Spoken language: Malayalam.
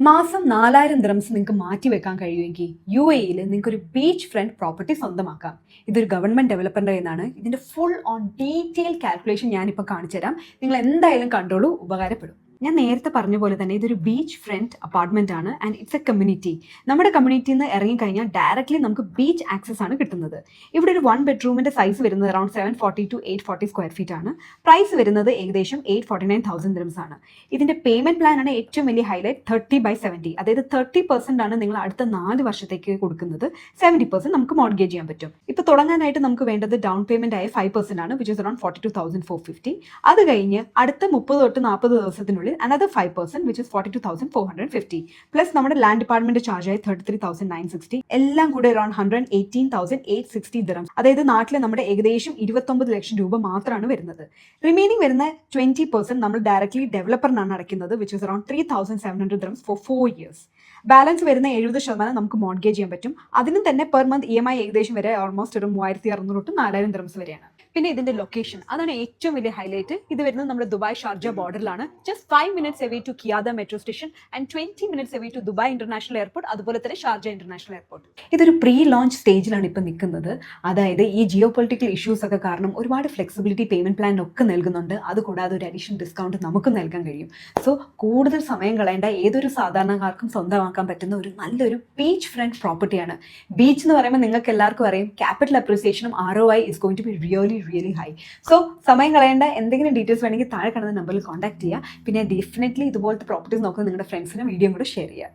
മാസം 4000 ദിറംസ് നിങ്ങൾക്ക് മാറ്റി വെക്കാൻ കഴിയുമെങ്കിൽ UAE നിങ്ങൾക്ക് ഒരു ബീച്ച് ഫ്രണ്ട് പ്രോപ്പർട്ടി സ്വന്തമാക്കാം. ഇതൊരു ഗവൺമെന്റ് ഡെവലപ്പറിന്റെ കയ്യിലാണ്. ഇതിന്റെ ഫുൾ ഓൺ ഡീറ്റെയിൽ കാൽക്കുലേഷൻ ഞാനിപ്പോൾ കാണിച്ചു തരാം. നിങ്ങൾ എന്തായാലും കണ്ടോളൂ, ഉപകാരപ്പെടും. ഞാൻ നേരത്തെ പറഞ്ഞ പോലെ തന്നെ ഇതൊരു ബീച്ച് ഫ്രണ്ട് അപ്പാർട്ട്മെന്റ് ആണ് ആൻഡ് ഇറ്റ്സ് എ കമ്മ്യൂണിറ്റി. നമ്മുടെ കമ്മ്യൂണിറ്റിയിൽ നിന്ന് ഇറങ്ങിക്കഴിഞ്ഞാൽ ഡയറക്റ്റ്ലി നമുക്ക് ബീച്ച് ആക്സസ് ആണ് കിട്ടുന്നത്. ഇവിടെ ഒരു 1 ബെഡ്റൂമിന്റെ സൈസ് വരുന്നത് അറൌണ്ട് 740 to 840 സ്ക്വയർ ഫീറ്റ് ആണ്. പ്രൈസ് വരുന്നത് ഏകദേശം 849,000 ദിർഹംസ് ആണ്. ഇതിന്റെ പേയ്മെന്റ് പ്ലാൻ ആണ് ഏറ്റവും വലിയ ഹൈലൈറ്റ്. 30/70, അതായത് 30% ആണ് നിങ്ങൾ അടുത്ത 4 വർഷത്തേക്ക് കൊടുക്കുന്നത്. 70% നമുക്ക് മോർഗേജ് ചെയ്യാൻ പറ്റും. ഇപ്പൊ തുടങ്ങാനായിട്ട് നമുക്ക് വേണ്ടത് ഡൗൺ പേയ്മെന്റ് ആയ 5% ആണ്, വിച്ച് ഇസ് അറൌണ്ട് 42,450. അത് കഴിഞ്ഞ് അടുത്ത 30 തൊട്ട് 40 ദിവസത്തിനുള്ളിൽ another 5%, which is 42,450, പ്ലസ് നമ്മുടെ ലാൻഡ് ഡിപ്പാർട്ട്മെന്റ് ചാർജ് ആയി 33,960, എല്ലാം കൂടെ അറൌണ്ട് 118,860 ദിർഹംസ്. അതായത് നാട്ടിലെ നമ്മുടെ ഏകദേശം 29 ലക്ഷം രൂപ മാത്രമാണ് വരുന്നത്. റിമൈനിങ് വരുന്ന 20% നമ്മൾ ഡയറക്ട്ലി ഡെവലപ്പറിനാണ് അടയ്ക്കുന്നത്, which is around 3,700 dirhams for 4 years. Balance വരുന്ന 70% നമുക്ക് മോർഗേജ് ചെയ്യാൻ പറ്റും. അതിനും തന്നെ പെർ മന്ത് EMI ഏകദേശം വരെ ഓൾമോസ്റ്റ് ഒരു 3,600 തൊട്ട് 4,000 ദിർഹംസ് വരെയാണ്. പിന്നെ ഇതിന്റെ ലൊക്കേഷൻ, അതാണ് ഏറ്റവും വലിയ ഹൈലൈറ്റ്. ഇത് വരുന്നത് നമ്മുടെ ദുബായ് ഷാർജ ബോർഡറിലാണ്. Just 5 minutes away to Qiyadah metro station and 20 minutes away to Dubai international airport, അതുപോലെ തന്നെ ഷാർജ ഇന്റർനാഷണൽ എയർപോർട്ട്. ഇതൊരു പ്രീ ലോഞ്ച് സ്റ്റേജിലാണ് ഇപ്പം നിൽക്കുന്നത്. അതായത് ഈ ജിയോ പൊളിറ്റിക്കൽ ഇഷ്യൂസ് ഒക്കെ കാരണം ഒരുപാട് ഫ്ലെക്സിബിലിറ്റി പേയ്മെന്റ് പ്ലാൻ ഒക്കെ നൽകുന്നുണ്ട്. അതുകൂടാതെ ഒരു അഡീഷണൽ ഡിസ്കൗണ്ട് നമുക്ക് നൽകാൻ കഴിയും. സോ കൂടുതൽ സമയം കളയേണ്ട, ഏതൊരു സാധാരണക്കാർക്കും സ്വന്തമാക്കാൻ പറ്റുന്ന ഒരു നല്ലൊരു ബീച്ച് ഫ്രണ്ട് പ്രോപ്പർട്ടിയാണ്. ബീച്ച് എന്ന് പറയുമ്പോൾ നിങ്ങൾക്ക് എല്ലാവർക്കും അറിയാം, ക്യാപിറ്റൽ അപ്രീസിയേഷനും ROI is going to be really high. So സമയം കളയേണ്ട, എന്തെങ്കിലും ഡീറ്റെയിൽസ് വേണമെങ്കിൽ താഴെ കാണുന്ന നമ്പറിൽ കോൺടാക്ട് ചെയ്യുക. പിന്നെ ഡെഫിനറ്റ്ലി ഇതുപോലത്തെ പ്രോപ്പർട്ടീസ് നോക്കുന്ന നിങ്ങളുടെ ഫ്രണ്ട്സിനും വീഡിയോ കൂടെ ഷെയർ ചെയ്യുക.